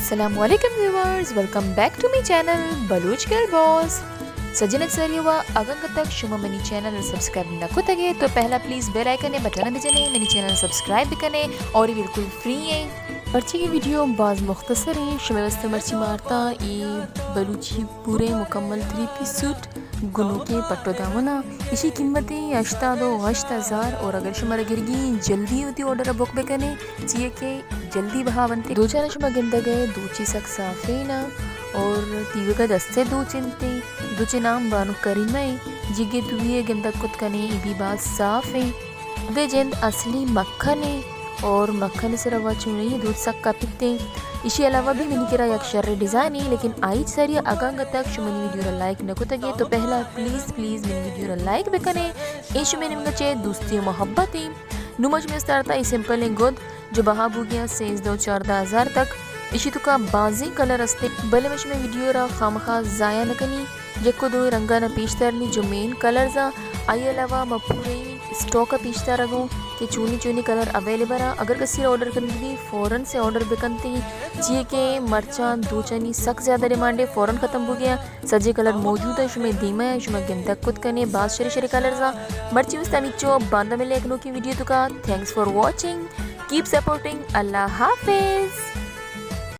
Assalamu alaikum viewers, welcome back to my channel Baluch Girl Boss. सज्जनक सरियवा अगर तक शुमा money channel subscribe न को तगे तो पहला प्लीज़ बेल आइकन बटन दजने मनी चैनल सब्सक्राइब भी कने और ये बिल्कुल फ्री है। पर्ची की वीडियो बाज़ मुख्तसर है शुमे वस्ते मर्ची मारता ये बलूची पूरे मुकम्मल 3 पीस सूट गुनों के पट्टो दामना इसी कीमतें 8000 और अगर शुमारा गिरगी जल्दी होती ऑर्डर बुक बेकने चाहिए कि जल्दी बहा बनते दो चार शुमा गिंदा गए दो चीज सक साफे ना और तीवे का दस्ते दो चिंते दो चिनाम बानु करीमे जिगे तुविए गिंदा कुत कने भी बात साफ है दे जिंद असली मक्खन है और मक्खन से रवा चुनी दूध सक का पित्ते इसी अलावा भी मैंने किरा एक शर्रे डिज़ाइन है लेकिन आई सारी अगंग तक शुमनी वीडियो लाइक न को तगे तो पहला प्लीज़ मेरी वीडियो लाइक बेकने इशु मैंने मुझे दोस्ती मोहब्बत है नुमज में स्टारता है सिंपल है गुड जो बहा बुगिया सेज दो 14,000 तक इसी तो का बाजी कलर अस्ते बले मश में वीडियो रा खामखा जाया न कनी जेको दो रंगा न पीछतरनी जो मेन कलर्स आई अलावा मपूरे स्टॉक का पीछता रगो कि चूनी कलर अवेलेबल है अगर किसी ऑर्डर करनी थी फ़ौरन से ऑर्डर बिकनती जिए के मरचा दो चनी सख्त ज़्यादा डिमांड है फ़ौरन ख़त्म हो गया सजे कलर मौजूद है इसमें धीमा है इसमें गिनता खुद करने बाद शरे कलर्स मर्ची उस तमिचो बांधा मिले एक नो की वीडियो तो का thanks for watching keep supporting अल्लाह हाफिज़।